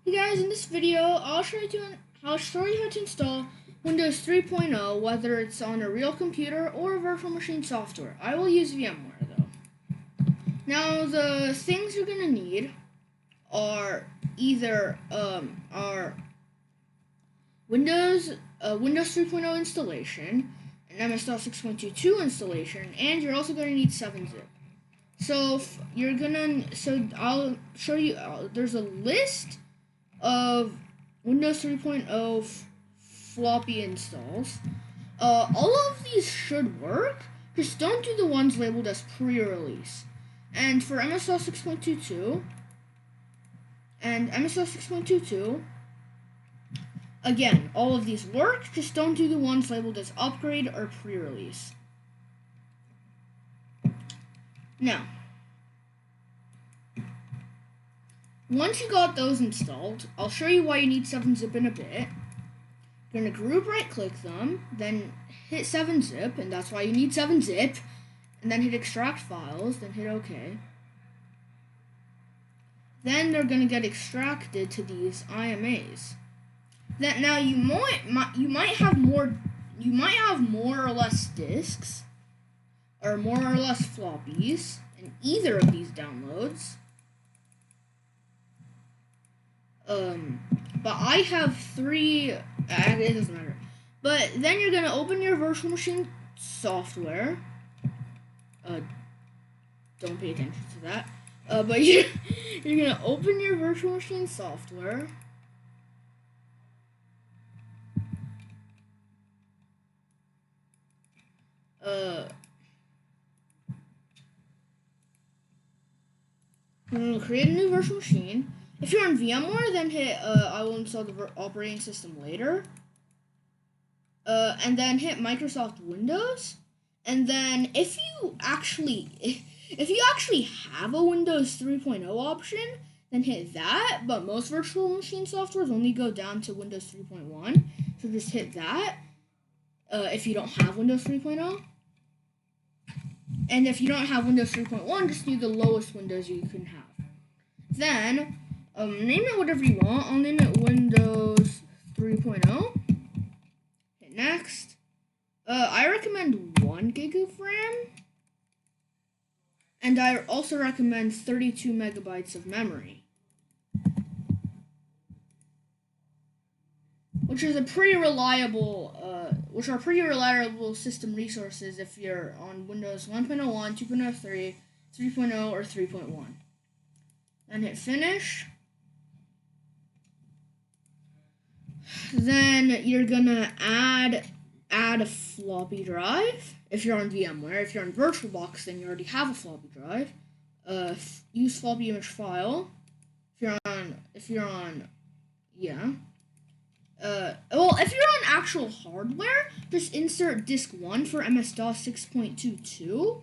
Hey guys, in this video, I'll show you how to install Windows 3.0, whether it's on a real computer or virtual machine software. I will use VMware though. Now, the things you're gonna need are either are Windows 3.0 installation, an MS-DOS 6.22 installation, and you're also gonna need 7-zip. I'll show you. There's a list of Windows 3.0 floppy installs. All of these should work, just don't do the ones labeled as pre-release. And for MS-DOS 6.22 and MS-DOS 6.22, again, all of these work, just don't do the ones labeled as upgrade or pre-release. Now, once you got those installed, I'll show you why you need 7-zip in a bit. You're going to group right click them, then hit 7-zip, and that's why you need 7-zip, and then hit extract files, then hit OK. Then they're going to get extracted to these IMAs. Now you might have more or less disks or more or less floppies in either of these downloads. But I have 3. It doesn't matter. But then you're gonna open your virtual machine software. Don't pay attention to that. But you're gonna open your virtual machine software. Create a new virtual machine. If you're on VMware, then hit I will install the operating system later. And then hit Microsoft Windows. And then if you actually have a Windows 3.0 option, then hit that. But most virtual machine softwares only go down to Windows 3.1. So just hit that if you don't have Windows 3.0. And if you don't have Windows 3.1, just do the lowest Windows you can have. Then, name it whatever you want. I'll name it Windows 3.0. Hit next. I recommend 1 gig of RAM. And I also recommend 32 megabytes of memory. Which are pretty reliable system resources if you're on Windows 1.01, 2.03, 3.0, or 3.1. Then hit finish. Then you're gonna add a floppy drive. If you're on VMware, if you're on VirtualBox, then you already have a floppy drive. Use floppy image file. If you're on if you're on actual hardware, just insert disk 1 for MS-DOS 6.22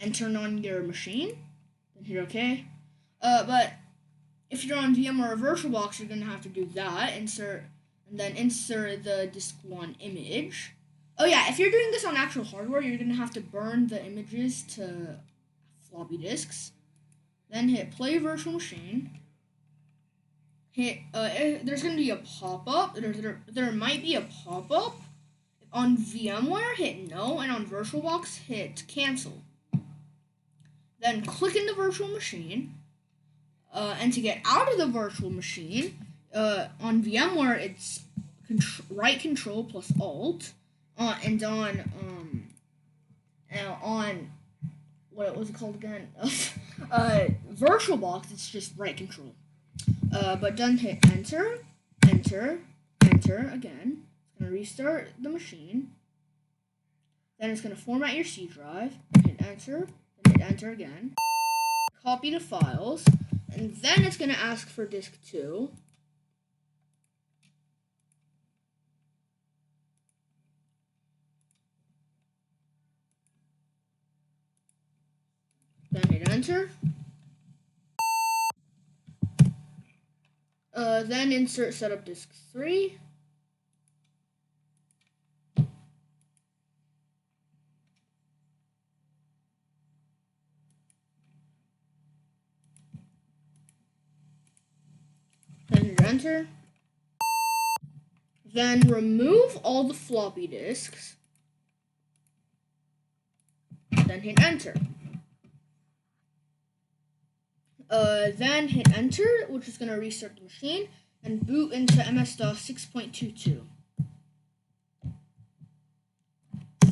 and turn on your machine. Then hit OK. But if you're on VMware or VirtualBox, you're gonna have to do that. Insert the disk 1 image. Oh yeah, if you're doing this on actual hardware, you're gonna have to burn the images to floppy disks. Then hit play virtual machine. Hit there's gonna be a pop-up. There might be a pop-up. On VMware, hit no, and on VirtualBox, hit cancel. Then click in the virtual machine. And to get out of the virtual machine, on VMware, it's right control plus alt. And on what was it called again? VirtualBox, it's just right control. But then hit enter again. It's gonna restart the machine. Then it's gonna format your C drive. Hit enter, then hit enter again. Copy the files, and then it's gonna ask for disk 2. Then hit enter. Then insert setup disk 3. then hit enter. Then remove all the floppy disks, then hit enter. Then hit enter, which is going to restart the machine, and boot into MS-DOS 6.22.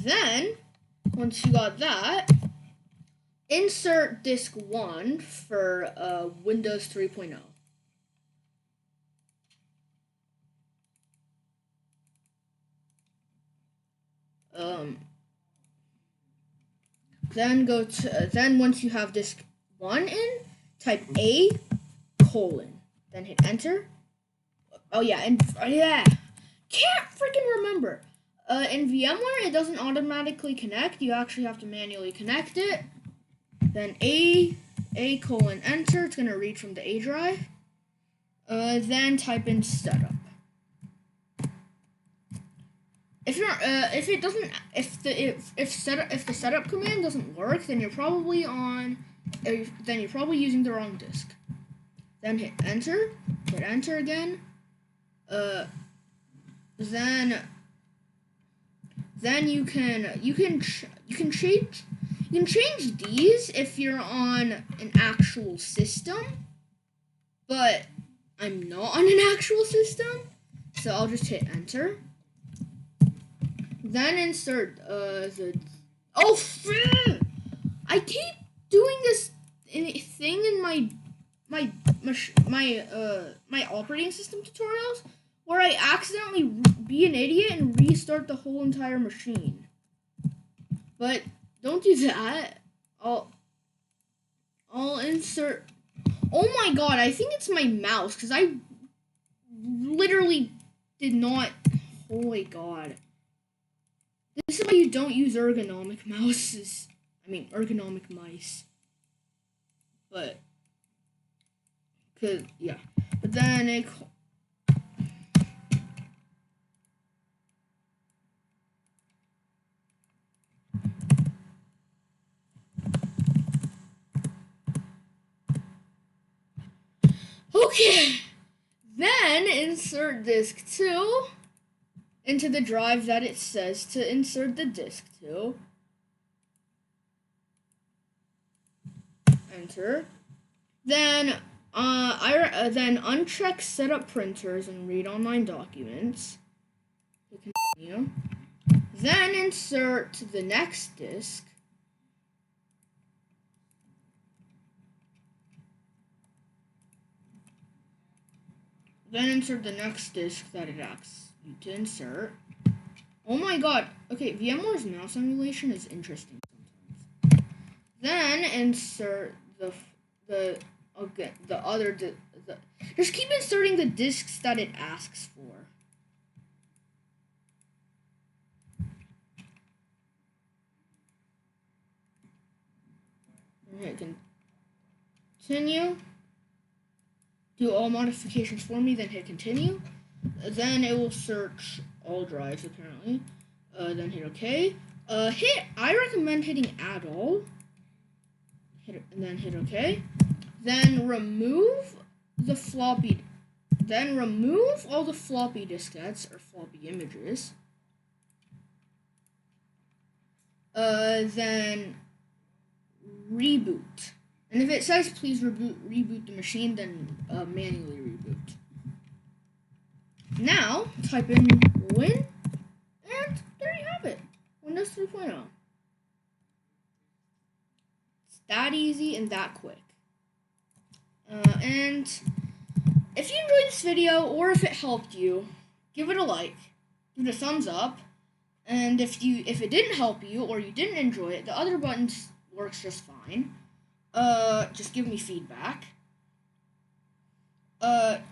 Then, once you got that, insert disk 1 for Windows 3.0. Then once you have disk 1 in, type A:, then hit enter. Oh yeah, and can't freaking remember. In VMware, it doesn't automatically connect. You actually have to manually connect it. Then A:, enter. It's gonna read from the A drive. Then type in setup. If the setup command doesn't work, then you're probably using the wrong disk. Then hit enter. Hit enter again. Then you can change these if you're on an actual system, but I'm not on an actual system, so I'll just hit enter. Then insert I keep doing this thing in my operating system tutorials where I accidentally be an idiot and restart the whole entire machine. But don't do that. I'll insert. Oh my god! I think it's my mouse because I literally did not. Oh my god! This is why you don't use ergonomic mouses. I mean ergonomic mice. But but then it. Okay, then insert disk 2 into the drive that it says to insert the disk to. Enter. Then then uncheck setup printers and read online documents. Continue. Then insert the next disk. Then insert the next disk that it asks you to insert. Oh my god. Okay, VMware's mouse emulation is interesting sometimes. Then insert just keep inserting the disks that it asks for. Okay, continue. Do all modifications for me, then hit continue. Then it will search all drives apparently. Then hit OK. I recommend hitting add all. And then hit OK. Then remove the floppy. Then remove all the floppy diskettes or floppy images. Then reboot. And if it says please reboot the machine, then manually reboot. Now type in win, and there you have it, Windows 3.0. It's that easy and that quick. And if you enjoyed this video or if it helped you, give it a like, give it a thumbs up, and if it didn't help you or you didn't enjoy it, the other buttons works just fine. Just give me feedback. And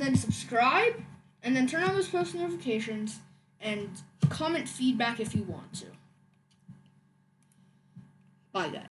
then subscribe, and then turn on those post notifications, and comment feedback if you want to. Bye, guys.